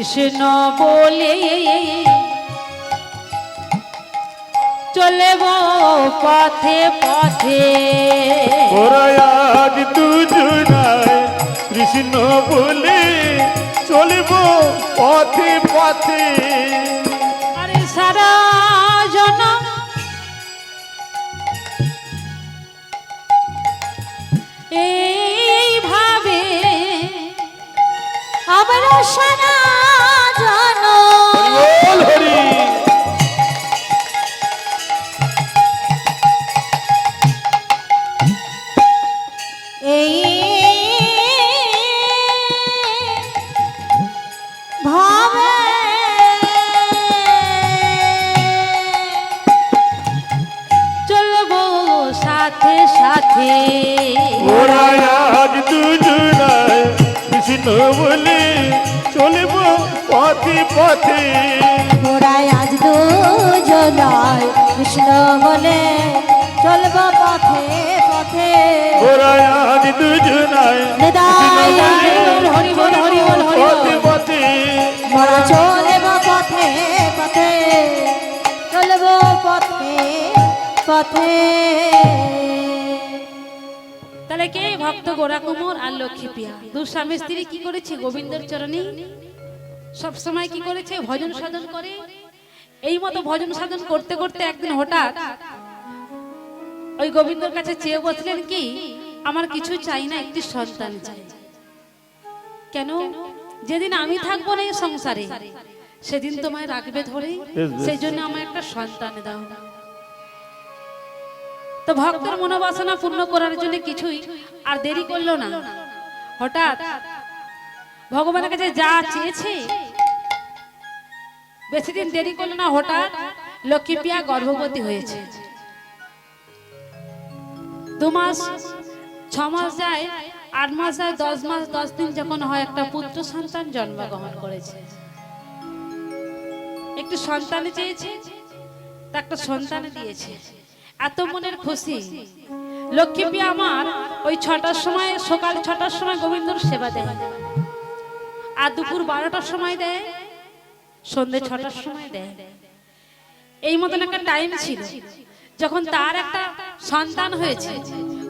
কৃষ্ণ বলে চলব পথে পথে ওরা আজ দুজনায় কৃষ্ণ বলে চলব পথে পথে। আরে সারা জনম এইভাবে আবার সারা জনম হরি এই ভাবে চলবো সাথে সাথে ওরা আজ দুজনায় কৃষ্ণ বলে চলব পথে পথে। ওরাই আজ দুজনায় কৃষ্ণ বলে চলব পথে পথে ওরা আজ দুজনায় হরি বল হরি বল হরি পথে পথে। মোরা চলব পথে পথে চলব পথে পথে। তাহলে কে ভক্ত গোরা কুমোর আর লক্ষ্মী পিয়া দু স্বামী স্ত্রী কি করেছে গোবিন্দের চরণে সব সময় কি করেছে ভজন সাধন করে। এই মতো ভজন সাধন করতে করতে একদিন হঠাৎ ওই গোবিন্দর কাছে চেয়ে বসলেন কি আমার কিছু চাই না একটি সন্তান চাই। কেন যেদিন আমি থাকবো না এই সংসারে সেদিন তোমায় রাখবে ধরে সেই জন্য আমার একটা সন্তান দাও। তো ভক্তের মনোবাসনা পূর্ণ করার জন্য কিছুই আর দেরি করলো না। হঠাৎ ভগবানের কাছে যা চেয়েছে বেশি দিন দেরি করলো না, হঠাৎ লক্ষ্মী পিয়া গর্ভবতী হয়েছে। 2 মাস 6 মাস যায়, 8 মাস যায়, 10 মাস 10 দিন যখন হয় একটা পুত্র সন্তান জন্মগ্রহণ করেছে। একটু সন্তান চেয়েছে তা একটা সন্তান দিয়েছে। এত মনের খুশি লক্ষ্মী পিয়া আমার ওই 6টার সময় সকাল 6টার সময় গোবিন্দর সেবা দেয় আর দুপুর 12টার সময় দেয়, সন্ধ্যে 6টার সময় দেয়। এই মতন একটা টাইম ছিল। যখন তার একটা সন্তান হয়েছে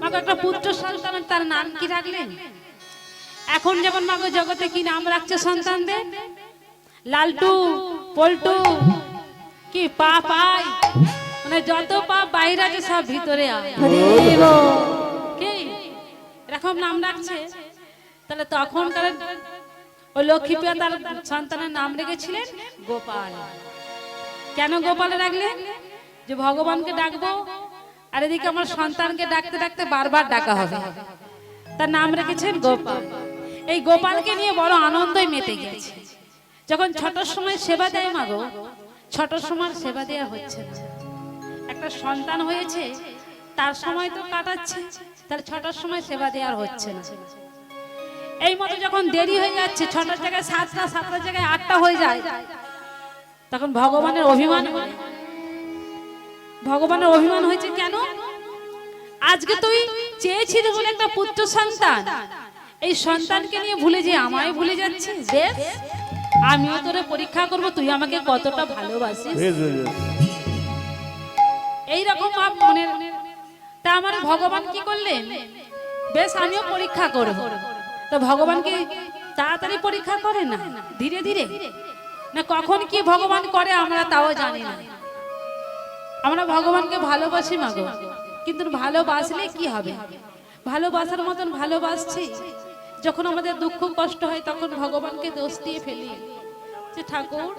মাগো একটা পুত্র সন্তান, তার নাম কি রাখলেন? এখন যেমন মাগো জগতে কি নাম রাখছে সন্তানদের? লালটু, পল্টু, কি পাপাই, মানে যত পাপ বাইরে আছে সব ভিতরে আয় কি এরকম নাম রাখছে। তাহলে তখনকার ওই লক্ষ্মী পিয়া তার সন্তানের নাম রেখেছিলেন গোপাল। কেন গোপাল রাখলেন? যে ভগবানকে ডাকবো আর এদিকে আমার সন্তানকে ডাকতে ডাকতে বারবার ডাকা হবে, তার নাম রেখেছেন গোপাল। এই গোপালকে নিয়ে বড় আনন্দই মেতে গেছে। যখন 6টার সময় সেবা দেয় মাগো, 6টার সময় সেবা দেয়া হচ্ছে না, একটা সন্তান হয়েছে তার সময় তো কাটাচ্ছে, তাহলে 6টার সময় সেবা দেওয়ার হচ্ছে না। এই মতো যখন দেরি হয়ে যাচ্ছে, 6টার জায়গায় 7টা, 7টার জায়গায় 8টা হয়ে যায়, তখন ভগবানের অভিমান হয়। ভগবানের অভিমান হয়েছে কেন? আজকে তুই চেয়েছিস বলে একটা পুত্র সন্তান, এই সন্তানকে নিয়ে ভুলে যে আমায় ভুলে যাচ্ছিস। বেশ, আমিও তোরে পরীক্ষা করব তুই আমাকে কতটা ভালোবাসিস। এইরকম ভাব মনের। তা আমার ভগবান কি করলেন? বেশ, আমিও পরীক্ষা করব। তো ভগবানকে তাড়াতাড়ি পরীক্ষা করে না, ধীরে ধীরে না। কখন কি ভগবান করে আমরা তাও জানি না। আমরা ভগবানকে ভালোবাসি মাগো, কিন্তু ভালোবাসলে কি হবে? ভালোবাসার মতন ভালোবাসছি, যখন আমাদের দুঃখ কষ্ট হয় তখন ভগবানকে দোষ দিয়ে ফেলি যে ঠাকুর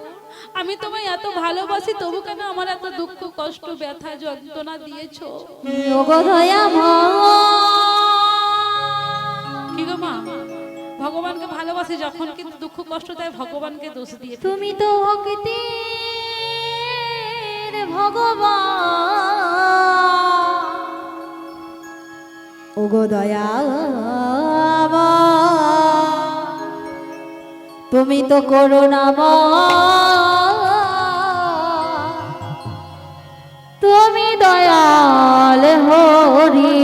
আমি তোমায় এত ভালোবাসি, তবু কেন আমার এত দুঃখ কষ্ট ব্যথা যন্ত্রণা দিয়েছো? কি গো মা, ভগবানকে ভালোবাসি যখন কিন্তু দুঃখ কষ্ট দেয় ভগবানকে দোষ দিয়ে। তুমি তো ভক্তির ভগবান, ওগো দয়া তুমি তো করুণাময়, তুমি দয়াল হরি।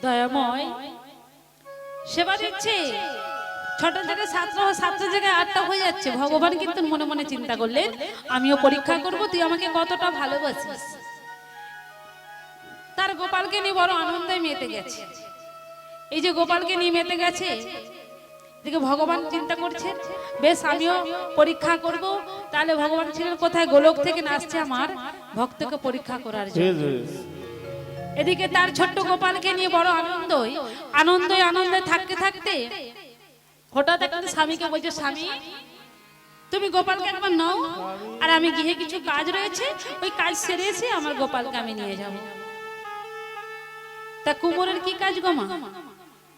দয়াময় সেবা দিচ্ছে ছটার জায়গায় সাতটা, সাতটার জায়গায় আটটা হয়ে যাচ্ছে। ভগবান কিন্তু মনে মনে চিন্তা করলেন, আমিও পরীক্ষা করব তুই আমাকে কতটা ভালোবাসিস। তার গোপালকে নিয়ে বড় আনন্দে মেতে গেছে। এই যে গোপালকে নিয়ে মেতে গেছে, এদিকে ভগবান চিন্তা করছেন, বেশ আমিও পরীক্ষা করব। তাহলে ভগবান ছিলেন কোথায়? গোলক থেকে নাচছে আমার ভক্তকে পরীক্ষা করার জন্য। এদিকে তার ছোট্ট গোপালকে নিয়ে বড় আনন্দে থাকতে থাকতে হঠাৎ একটা স্বামীকে বলছে, স্বামী তুমি গোপালকে একবার নাও, আর আমি গিয়ে কিছু কাজ রয়েছে, ওই কাজ সেরে এসে আমার গোপালকে আমি নিয়ে যাব। তা কুমোরের কি কাজ গো মা?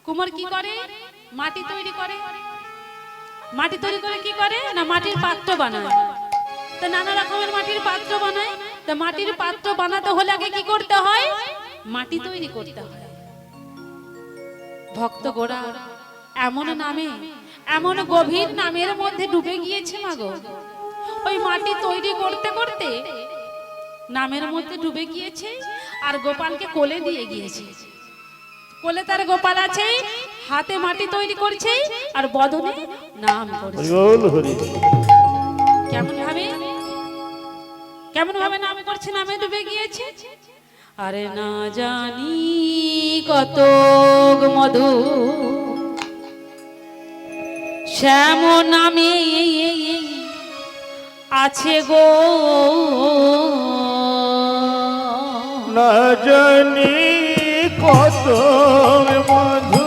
কুমোর কি করে? মাটি তৈরি করে। মাটি তৈরি করে কি করে না, মাটির পাত্র বানায়। তা নানা রকমের মাটির পাত্র বানায়। তা মাটির পাত্র বানাতে হলে আগে কি করতে হয়? মাটি তৈরি করতে হয়। ভক্ত গোড়া এমন নামে, এমন গভীর নামের মধ্যে ডুবে গিয়েছে মাগো। ওই মাটি তৈরি করতে করতে নামের মধ্যে ডুবে গিয়েছে, আর গোপালকে কোলে দিয়ে গিয়েছে। কোলে তার গোপাল আছে, হাতে মাটি তৈরি করছে, আর বদনে নাম করছে। কেমন ভাবে নাম করছে? নামে ডুবে গিয়েছে। আরে না জানি কত মধু শ্যাম নামে আছে গো, না জানি কত মধু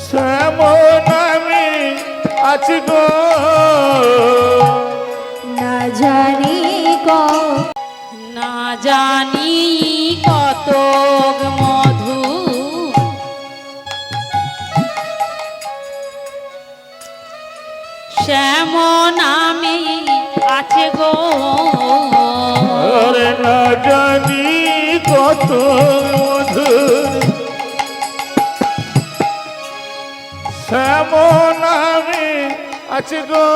শ্যাম নামে আছে গো, না জানি না জানি কত মধু শ্যাম নামে আছে গো, আরে না জানি কত মধু শ্যাম নামে আছে গো,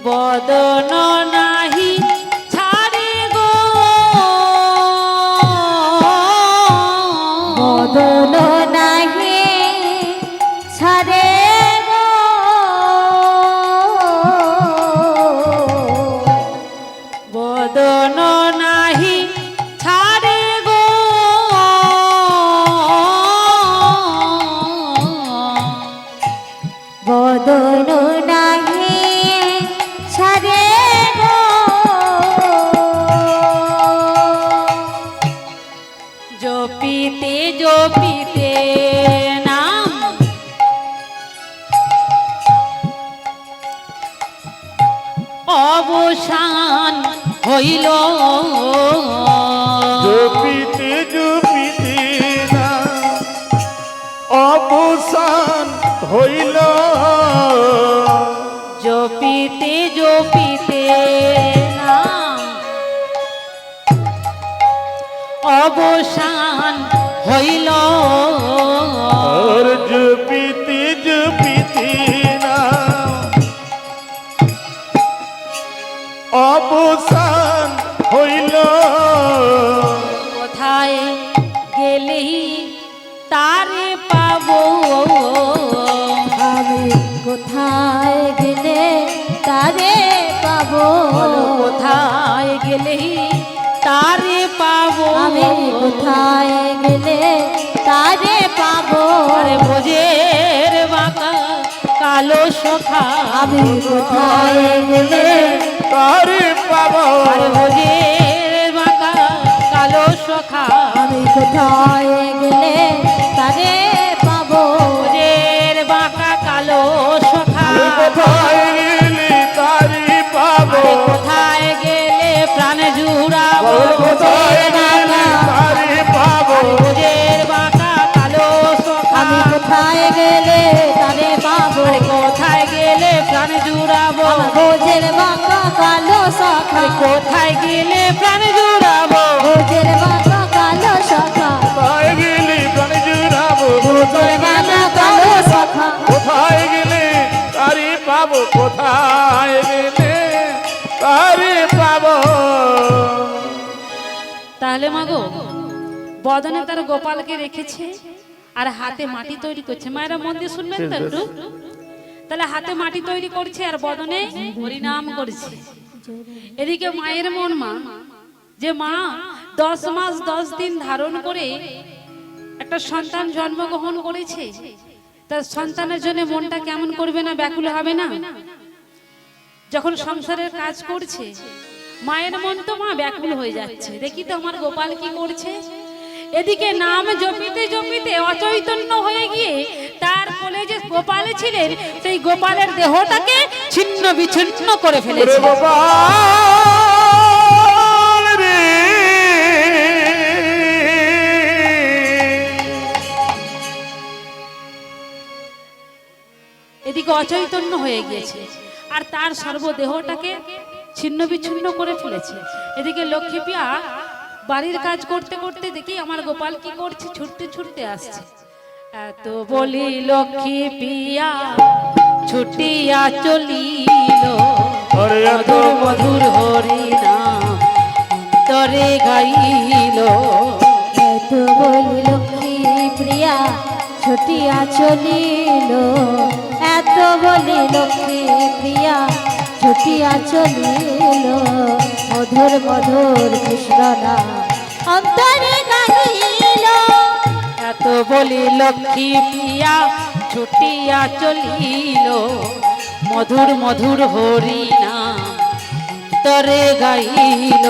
বদন নাহি ছাড়ে গো, বদন নাহি ছাড়ে গো, বদন নাহি ছাড়ে গো, বদন নাহি ছাড়ে গো, জপিতে জপিতে নাম অবসান হইল, জপিতে জপিতে না অবসান হইল, জপিতে জপিতে নাম অবসান হইল, আর জপিতে জপিতে না অবসান হইল, কোথায় গেলেই তারে পাবো, আমি কোথায় গেলে তারে পাবো, কোথায় গেলেই তারে পাবো, আমি কোথায় গেলে তারে পাবো, আরে ভোজের বাঁকা কালো সখা, আমি কোথায় গেলে তারে পাবো, আরে ভোজের বাঁকা কালো সখা, আমি কোথায় গেলে তারে পাবো, ভোজের বাঁকা কালো সখা, কোথায় গেলি তারে পাবো, আরে কোথায় গেলে প্রাণ জুড়াবো, কোথায় গেলি তারে পাবো, ভোজের বাঁকা কালো সখা, আমি কোথায় গেলে তারে পাবো, আরে কোথায় গেলে প্রাণ জুড়াবো, আমার ভোজের বাঁকা কালো সখা, কোথায় গেলে প্রাণ জুড়াবো, ভোজের বাঁকা কালো সখা, কোথায় গেলি প্রাণ জুড়াবো, ভোজের বাঁকা কালো সখা, কোথায় গেলে তারে পাবো, কোথায় গেলে তারে পাবো, তাহলে মাগো বদনে তার গোপালকে রেখেছে আর হাতে মাটি তৈরি করছে। মায়েরা মন দিয়ে শুনবেন তো একটু। তাহলে হাতে মাটি তৈরি করছে আর বদনে হরিনাম করছে। এদিকে মায়ের মন মা যে মা 10 মাস 10 দিন ধারণ করে একটা সন্তান জন্মগ্রহণ করেছে, তার সন্তানের জন্য মনটা কেমন করবে না, ব্যাকুল হবে না? যখন সংসারের কাজ করছে মায়ের মন তো মা ব্যাকুল হয়ে যাচ্ছে, দেখি তো আমার গোপাল কি করছে। এদিকে নাম জপিতে জপিতে অচৈতন্য হয়ে গিয়ে তার কোলে যে গোপাল ছিলেন সেই গোপালের দেহটাকে ছিন্ন বিচ্ছিন্ন করে ওরে ফেলেছে। গোপাল রে, এদিকে অচৈতন্য হয়ে গিয়েছে আর তার সর্বদেহটাকে ছিন্ন বিচ্ছিন্ন করে ফেলেছে। এদিকে লক্ষ্মী পিয়া বাড়ির কাজ করতে করতে দেখি আমার গোপাল কি করছে, ছুটতে ছুটতে আসছে। এত বলি লক্ষ্মী পিয়া ছুটিয়া চলিল, ওরে এত মধুর মধুর হরি নাম অন্তরে গাইল। এত বলি লক্ষ্মী প্রিয়া ছুটিয়া চলিল, এত বলি লক্ষ্মী প্রিয়া ছুটিয়া চলিল, মধুর মধুর কৃষ্ণ নাম অন্তরে গাইল। এত বলি লক্ষ্মী পিয়া ছুটিয়া চলিল, মধুর মধুর হরি নাম অন্তরে গাইল।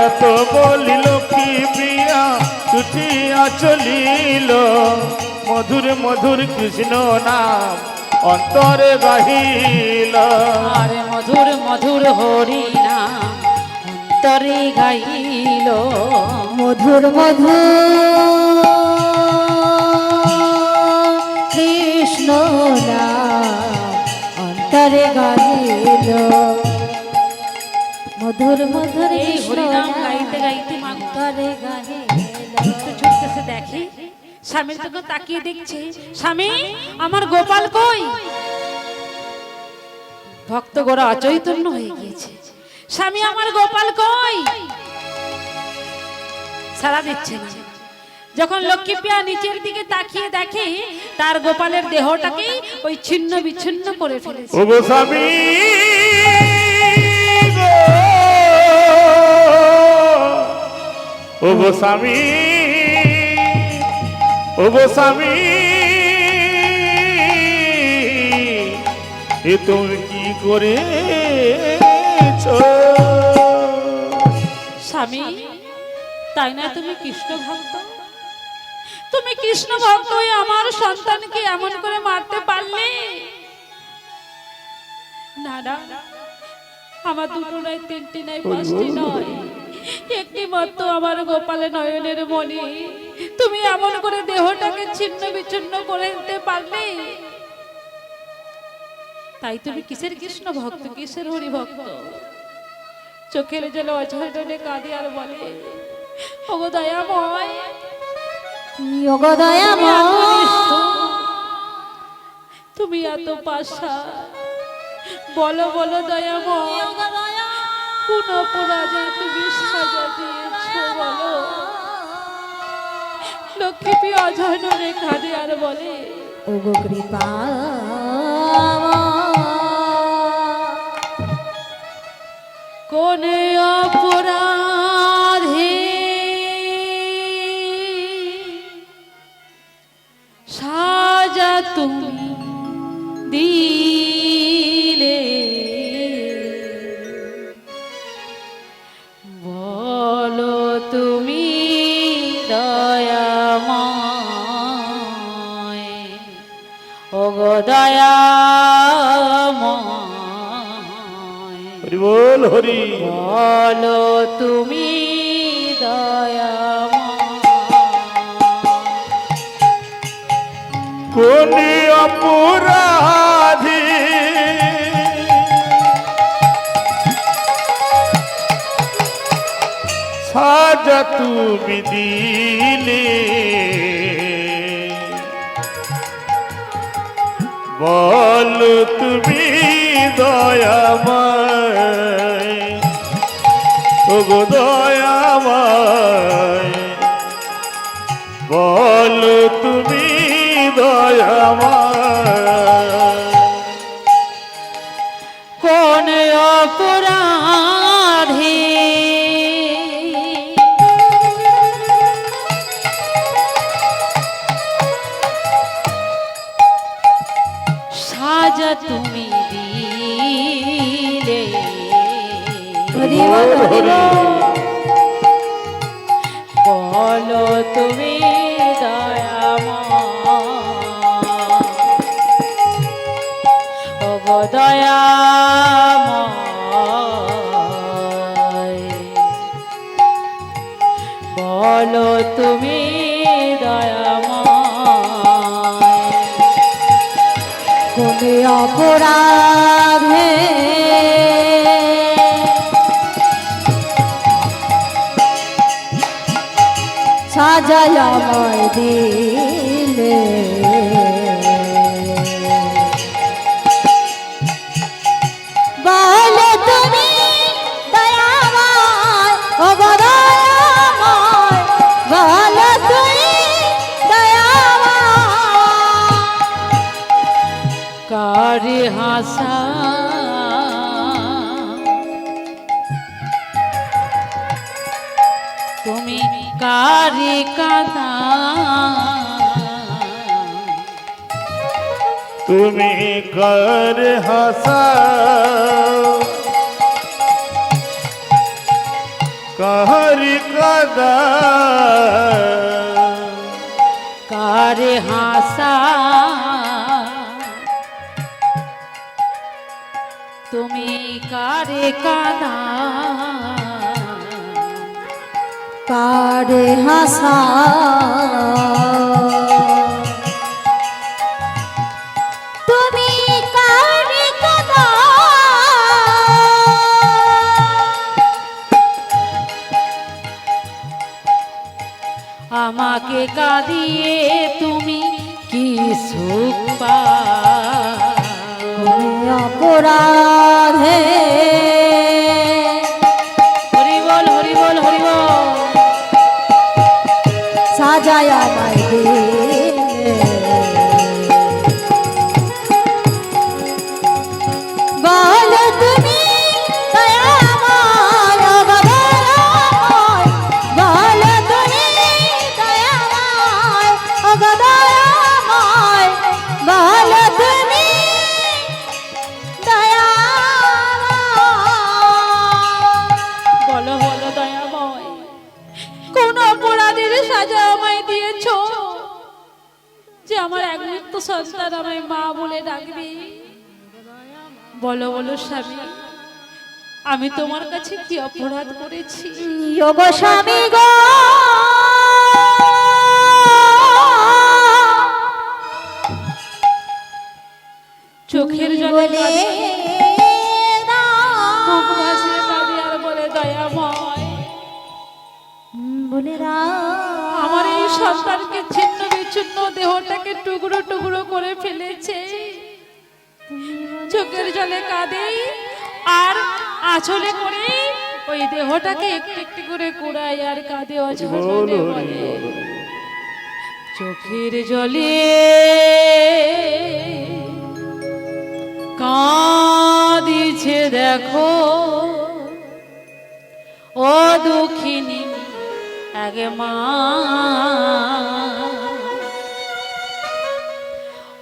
এত বলি লক্ষ্মী প্রিয়া ছুটিয়া চলিল, মধুর মধুর কৃষ্ণ নাম অন্তরে গাহিল। আর মধুর মধুর হরি নাম অন্তরে গাইল। মধুর মধুর কৃষ্ণ নাম অন্তরে গাইল, মধুর মধুর এই কৃষ্ণ হরিনাম নাম গাইতে গাইতে মা অন্তরে গাইল। ছুটতে ছুটতেছে, দেখে স্বামীর দিকে তাকিয়ে দেখছে, স্বামী আমার গোপাল কই? ভক্ত গোরা অচৈতন্য হয়ে গিয়েছে, স্বামী আমার গোপাল কই? সাড়া দিচ্ছে না। যখন লক্ষ্মী পিয়া নিচের দিকে তাকিয়ে দেখে তার গোপালের দেহটাকে ওই ছিন্ন বিচ্ছিন্ন করে ফেলেছে। ও গো স্বামী গো, ও গো স্বামী, ও গো স্বামী, এ তুমি কি করেছ? স্বামী তাই না তুমি কৃষ্ণ ভক্ত, তুমি কৃষ্ণ ভক্ত হয়ে আমার সন্তানকে এমন করে মারতে পারলে? না না, আমার দুটো নয়, তিনটি নয়, পাঁচটি নয়, একটি মাত্র আমার গোপালে নয়নের মণি, তুমি এমন করে দেহটাকে ছিন্ন বিচ্ছিন্ন করে দিতে পারলে? তাই তুমি কিসের কৃষ্ণ ভক্ত, কিসের হরি ভক্ত? চোখের জলে অঝরে কাঁদে আর বলে, ওগো দয়াময়, ওগো দয়াময়, তুমি এত পাশা, বলো বলো দয়াময়, কোন অপরাধে তুমি সাজা দিয়েছো বলো? লক্ষ্মী পিয়া অঝরে কাঁদে আর বলে, ওগো কৃপা কোন অপরাধে সাজা তুমি দিলে, বলো তুমি দয়াময়, ওগো দয়াময়, হরি বল হরি, বলো তুমি দয়াময়। কোন অপরাধী সাজা তুমি দিলে, বল তুমি দয়াময়, ওগো দয়াময়, আমার কোন অপরাধে সাজা তুমি দিলে হরি বল, হরি বল। বলো তুমি দয়াময় ও গো দয়াময় বলো তুমি দয়াময় কোন অপরাধে সাজায় আমায় দিলে বলো তুমি দয়াময় ও গো দয়াময় বলো তুমি দয়াময় কারে হাসা তুমি কারে কাঁদা তুমি কর হাসা कहर कदा কারে হাসা তুমি কারে কাঁদা কারে হাসা তুমি কারে কাঁদা আমাকে কাঁদিয়ে তুমি কি সুখ পাও অপরাধে হরি বল হরি বল হরি বল সাজায় আমায় দিলে বলো তুমি দয়াময় ও গো দয়াময় বলো তুমি দয়াময় ও গো দয়াময় বলো তুমি দয়াময় বলো বলো দয়াময় কোন অপরাধের সাজা আমায় দিয়েছ যে আমার একমাত্র সন্তান আমায় মা বলে ডাকবে বলো বলো স্বামী আমি তোমার কাছে কি অপরাধ করেছি যোগ স্বামী গো চোখের জলে বলে মুখ ভাসিয়ে কাঁদে আর বলে দয়াময় বলে আমার এই সন্তানকে ছিন্ন বিচ্ছিন্ন দেহটাকে টুকরো টুকরো করে ফেলেছে চোখের জলে কাঁদে আর আঁচলে করে ওই দেহটাকে একটু একটু করে কুড়ায় আর কাঁদে অঝরে বলে চোখের জলে কাঁদিছে দেখো ও দুঃখিনী আগে মা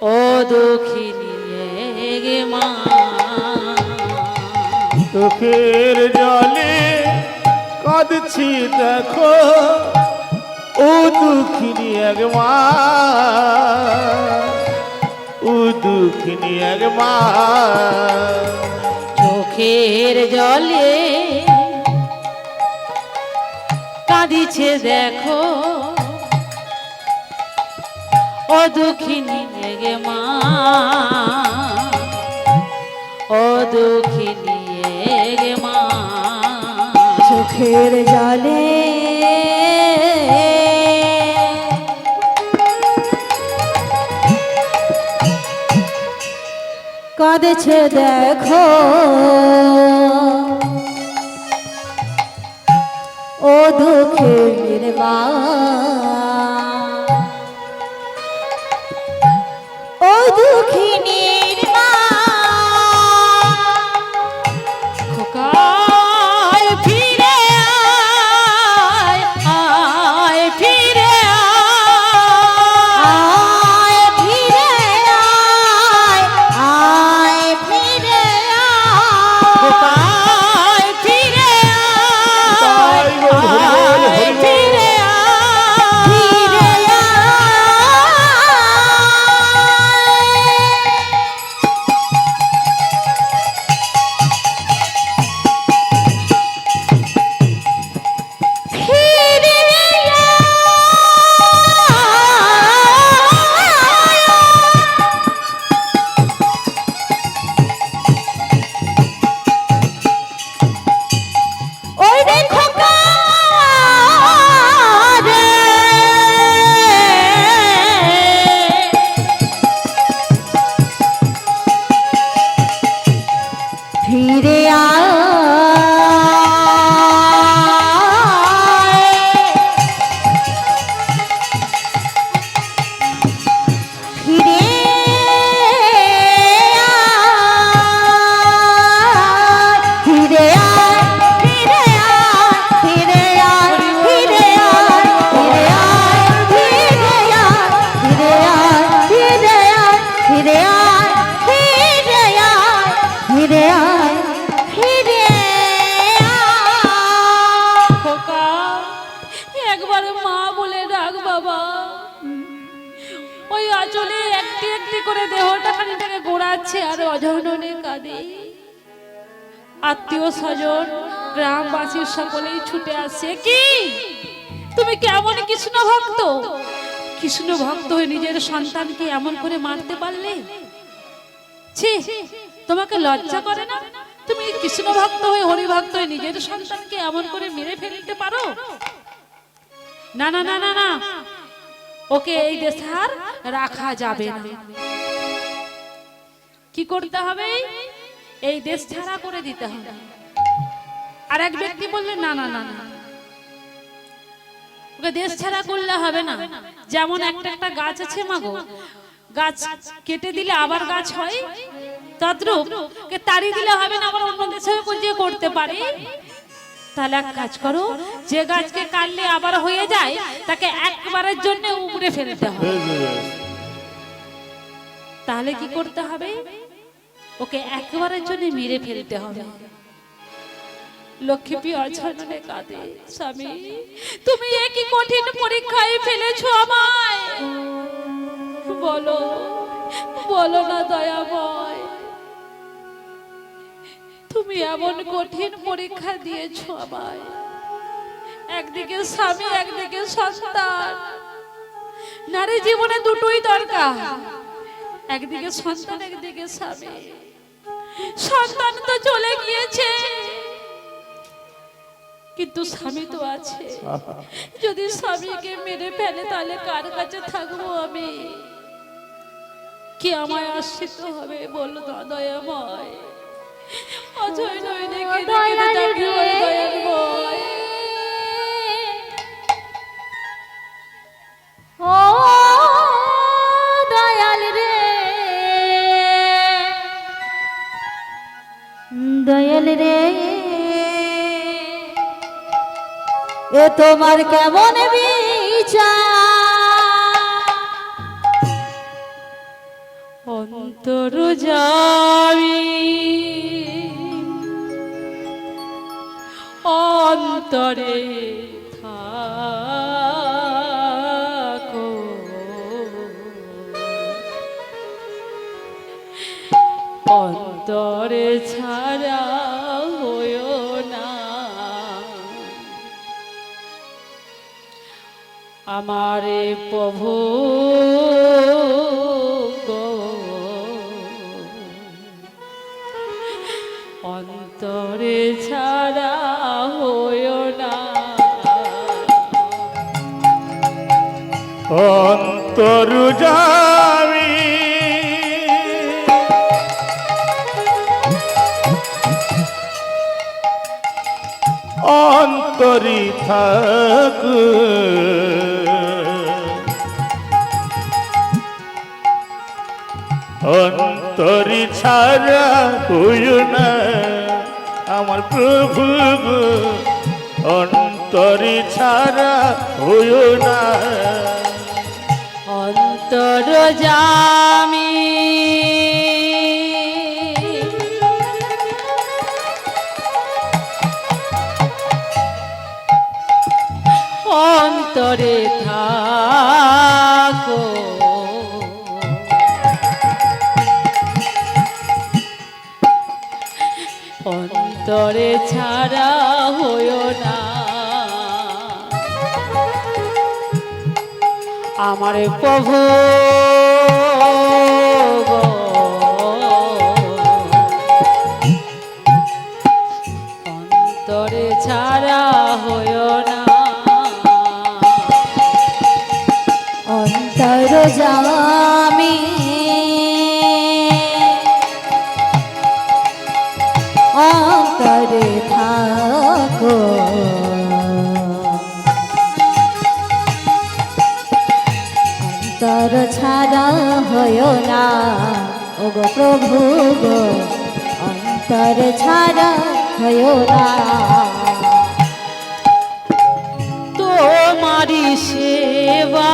ও দুঃখিনী আগে মা চোখের জলে কাঁদছি দেখো ও দুঃখিনী এক মা ও দুঃখিনী এক মা চোখের জলে কাঁদিছে দেখো ও দুঃখিনী গে মা ও দুঃখিনী গে মা চোখের জলে কাঁদেছে দেখো ও দুঃখের মা ও কাঁদছে আর অজননে কাঁদে। আত্মীয় স্বজন গ্রামবাসী সকলেই ছুটে আসছে। কি তুমি কেমন কৃষ্ণ ভক্ত? কৃষ্ণ ভক্ত হয়ে নিজের সন্তানকে এমন করে মারতে পারলে? ছি, তোমাকে লজ্জা করে না? তুমি কৃষ্ণ ভক্ত হয়ে হরি ভক্ত হয়ে নিজের সন্তানকে এমন করে মেরে ফেলতে পারো? না না না না না, ওকে এই দেশে আর রাখা যাবে না। কি করতে হবে? এই দেশ ছাড়া করে দিতে হবে। আর এক ব্যক্তি বললেন না না না না, ওকে দেশ ছাড়া করলে হবে না। যেমন একটা একটা গাছ আছে মাগো, গাছ কেটে দিলে আবার গাছ হয়, তদ্রূপ কে তাড়ি দিলে হবে না, আবার অন্য দেশে যে করতে পারে। তাহলে এক কাজ করো, যে গাছকে কাটলে আবার হয়ে যায় তাকে একবারের জন্য উপড়ে ফেলতে হবে। তাহলে কি করতে হবে? ওকে একবারের জন্য মেরে ফেলতে হবে। লক্ষ্মী অছাননে কাঁদে, স্বামী তুমি একই কঠিন পরীক্ষায় ফেলেছো আমায়। বলো বলো না দয়াময়, তুমি এমন কঠিন পরীক্ষা দিয়েছো আমায়। একদিকে স্বামী, একদিকে সন্তান। নারী জীবনে দুটোই দরকার, একদিকে সন্তান, একদিকে স্বামী। সন্তান তো চলে গিয়েছে, কিন্তু স্বামী তো আছে। যদি স্বামীকে মেরে ফেলে তাহলে কার কাছে থাকবো আমি? কি আমায় আশ্রিত হবে? বলো দয়াময়। অজয় নয় দেখে দয়াময়। ও দয়াল রে, দয়াল রে, এ তোমার কেমন বিচার? অন্তর যাবি অন্তরে থাকো, অন্তরে ছাড়া হইও না। আমারে প্রভু গো, অন্তরে ছাড়া হইও না। অন্তর যাবি অন্তরি থাক, অন্তরি ছাড়া হইও না আমার প্রভু গো, অন্তরি ছাড়া হইও না। অন্তর জামি অন্তরে থাকো, অন্তরে ছাড়া হইও না। আমার প্রভু গো, অন্তরে ছাড়া হইও না। অন্তর জামি অন্তরে থাকো, অন্তর ছাড়া হইও না। ওগো প্রভু গো, অন্তর ছাড়া হইও না। তোমারি সেবা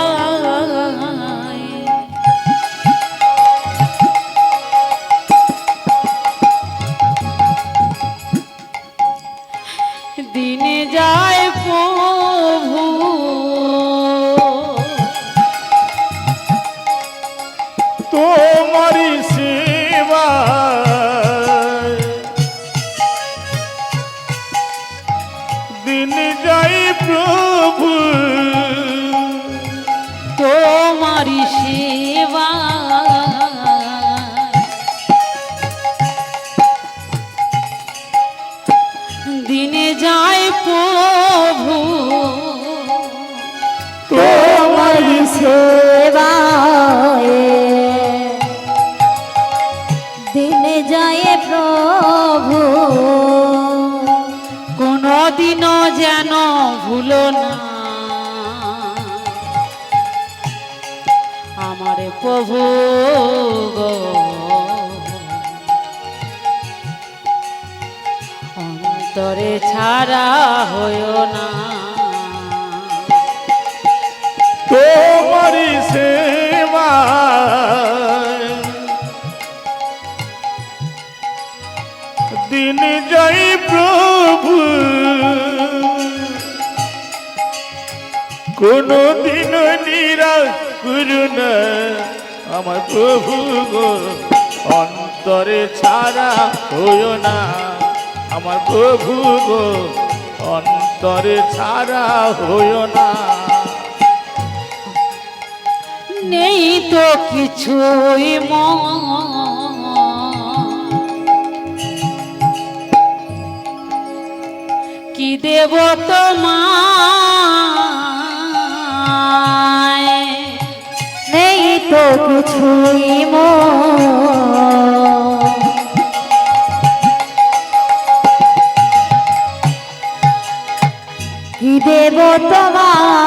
দিনে যায় প্রভু, তোমারি সেবা দিন যায় প্রভু কোনদিনও যেন ভুলো না আমার প্রভু গো অন্তরে ছাড়া হইও না তোমারি সেবা দিন যাই প্রভু কোনো দিন নিরাশ করু না আমার প্রভু গো অন্তরে ছাড়া হইও না আমার প্রভু গো অন্তরে ছাড়া হইও না নেই তো কিছুই কি দেব তোমায় নেই তো কিছুই কি দেব তোমায়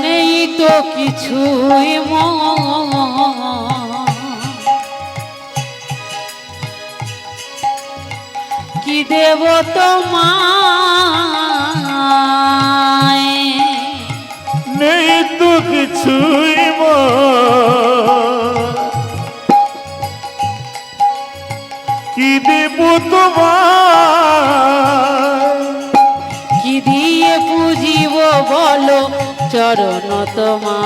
নেই তো কিছুই কি দেব তোমায় নেই তো কিছুই কি দেব তোমার কি দিয়ে পুজিব বলো চরণ তোমার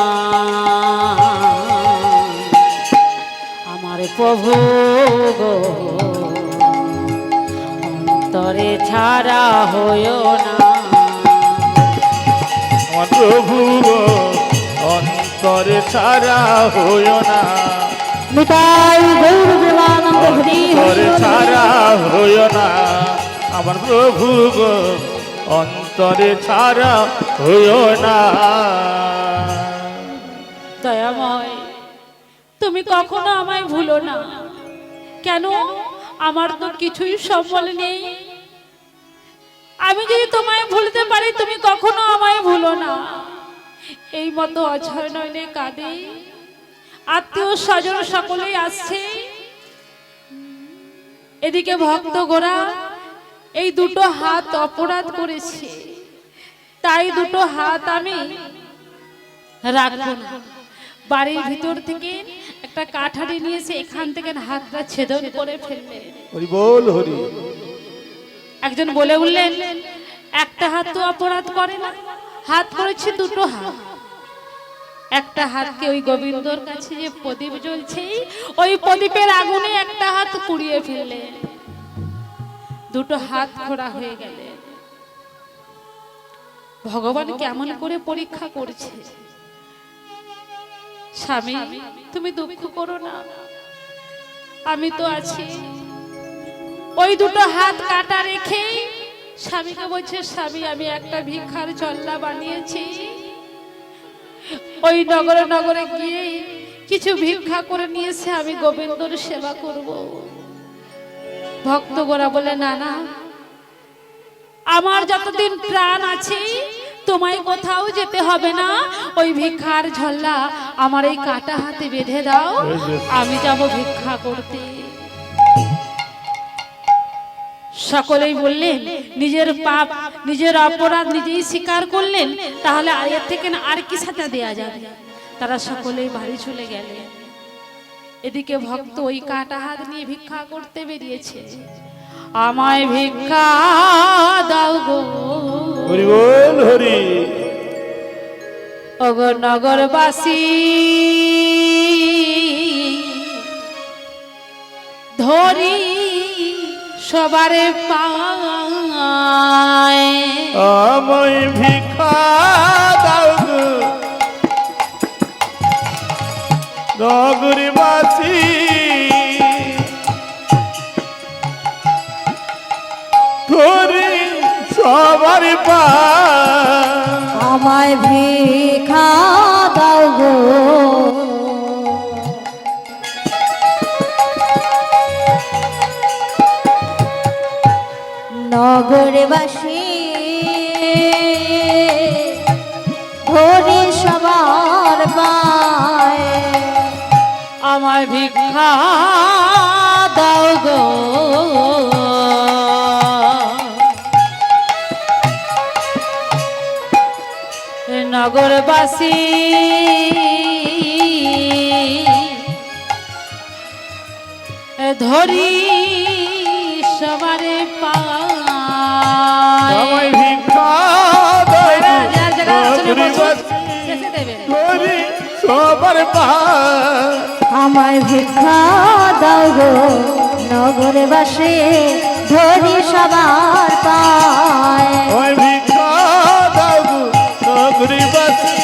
আমার প্রভু গো অন্তরে ছাড়া হইও না আমার প্রভু গো অন্তরে ছাড়া হইও না নিতাই গৌর প্রেমানন্দ হরি অন্তরে হরি ছাড়া হইও না আমার প্রভু গো অন্তরে ছাড়া হইও না দয়াময় তুমি কখনো আমায় ভুলো না কেন আমার তো কিছুই সম্বল নেই আমি যদি তোমায় ভুলতে পারি তুমি কখনো আমায় ভুলো না এই মতো অঝর নয়নে কাঁদে আত্মীয় স্বজন সকলেই আসছে এদিকে ভক্ত গোরা এই দুটো হাত অপরাধ করেছে তাই দুটো হাত আমি রাখবো না বাড়ির ভিতর থেকে একটা কাঠারি নিয়েছে এখান থেকে হাতটা ছেদন করে ফেলবে হরি বল হরি একজন বলে উঠলেন একটা হাত তো অপরাধ করে না হাত করেছে দুটো হাত একটা হাতকে ওই গোবিন্দর কাছে যে প্রদীপ জ্বলছে ওই প্রদীপের আগুনে একটা হাত পুড়িয়ে ফেললে দুটো হাত খোড়া হয়ে গেলে ভগবান কেমন করে পরীক্ষা করছে স্বামী তুমি দুঃখ করো না আমি তো আছি ওই দুটো হাত কাটা রেখে স্বামীকে বলছে স্বামী আমি একটা ভিক্ষার চল্লা বানিয়েছি ওই নগরে নগরে গিয়ে কিছু ভিক্ষা করে নিয়েছে আমি গোবিন্দর সেবা করব ভক্ত গোরা বলে না না আমার যতদিন প্রাণ আছে তোমায় কোথাও যেতে হবে না ওই ভিক্ষার ঝল্লা আমার এই কাটা হাতে বেঁধে দাও আমি যাব ভিক্ষা করতে সকলেই বললেন নিজের পাপ নিজের অপরাধ নিজেই স্বীকার করলেন তাহলে এর থেকে আর কি সাজা দেয়া যাবে তারা সকলেই বাড়ি চলে গেলেন এদিকে ভক্ত ওই কাটা হাত নিয়ে ভিক্ষা করতে বেরিয়েছে আমায় ভিক্ষা দাও গো হরি বল হরি ওগো নগরবাসী ধরি সবারে পায় আমায় ভিক্ষা দাও গো নগরবাসী ধরি সবার পায় আমায় ভিক্ষা দাও গো নগরবাসী ধরি সবার পায় আমায় ভিক্ষা দাও গো নগরবাসী ধরি সবারে পায় আমায় ভিক্ষা দাও গো, নগরবাসী ধরি সবার পায় আমায় ভিক্ষা দাও গো নগরবাসী ধরি সবার পায় আমায় ভিক্ষা দাও গো, নগরবাসী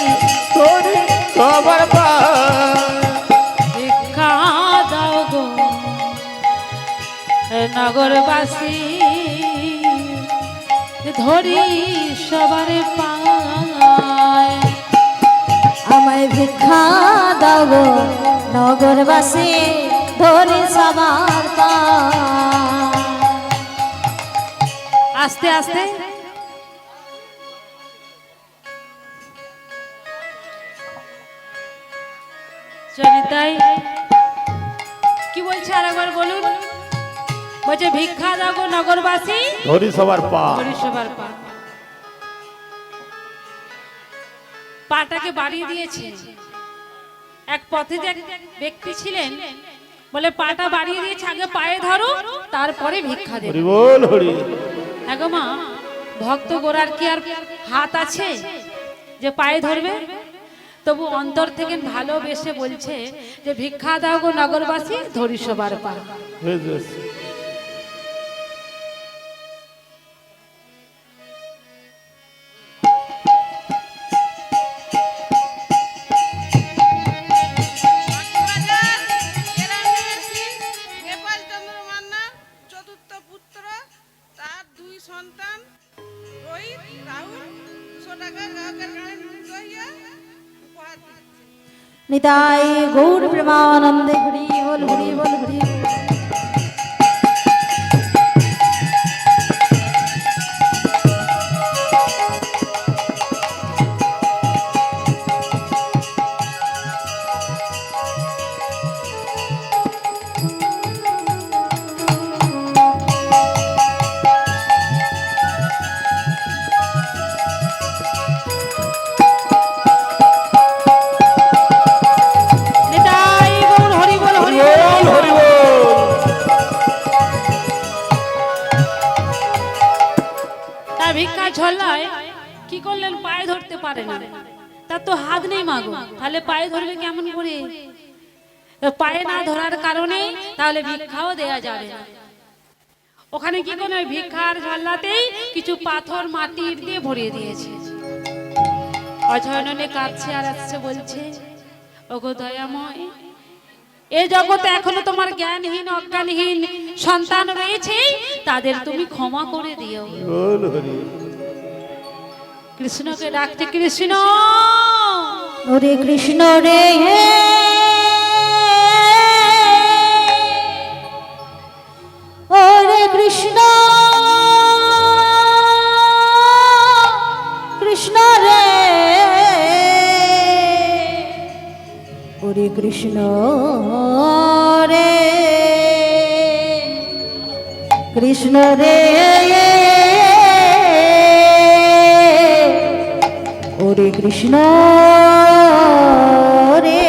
ধরি সবার পায় ভিক্ষা দাও গো নগরবাসী ধরি সবারে পায় আমায় ভিক্ষা দাও গো নগরবাসী ধরি সবার পায় আস্তে আস্তে চলিতাই কি বলছে আরেকবার বলুন বলছে ভিক্ষা দাও গো নগরবাসী ধরি সবার পা ধরি সবার পা পাটাকে বাড়িয়ে দিয়েছে এক পথে যে এক ব্যক্তি ছিলেন বলে পাটা বাড়িয়ে দিয়েছে আগে পায়ে ধরো তারপরে ভিক্ষা দেবে হরি বল হরি হ্যাঁ গো মা ভক্ত গোরার কি আর হাত আছে যে পায়ে ধরবে তবু অন্তর থেকে ভালোবেসে বলছে যে ভিক্ষা দাও গো নগরবাসী ধরি সবার পা হয়ে যাচ্ছে। নেপাল চন্দ্র মান্না চতুর্থ পুত্র তার দুই সন্তান রোহিত রাহুল 200 টাকার গ্রাহকের কাছে লইয়া উপহার দিচ্ছে। নিতাই গৌর প্রেমানন্দে হরি বল হরি বল হরি বল। নিতাই গৌর হরি বল হরি বল হরি বল তার ভিক্ষা ঝোলায় কি করলেন পায়ে ধরতে পারে না তার তো হাত নেই মাগো তাহলে পায়ে ধরবে কেমন করে পায়ে না ধরার কারণে তাহলে ভিক্ষাও দেয়া যাবে না ওখানে কি করলেন ওই ভিক্ষার ঝোলাতেই কিছু পাথর মাটির দিয়ে ভরিয়ে দিয়েছে অজয়ননে কাঁদছে আর আসছে বলছে ওগো দয়াময় এ জগতে এখনো তোমার জ্ঞানহীন অজ্ঞানহীন সন্তান রয়েছে তাদের তুমি ক্ষমা করে দিও বল হরি কৃষ্ণকে ডাকছে কৃষ্ণ হরে কৃষ্ণ রে হরে কৃষ্ণ কৃষ্ণ রে হরে কৃষ্ণ রে কৃষ্ণ রে হরে কৃষ্ণ রে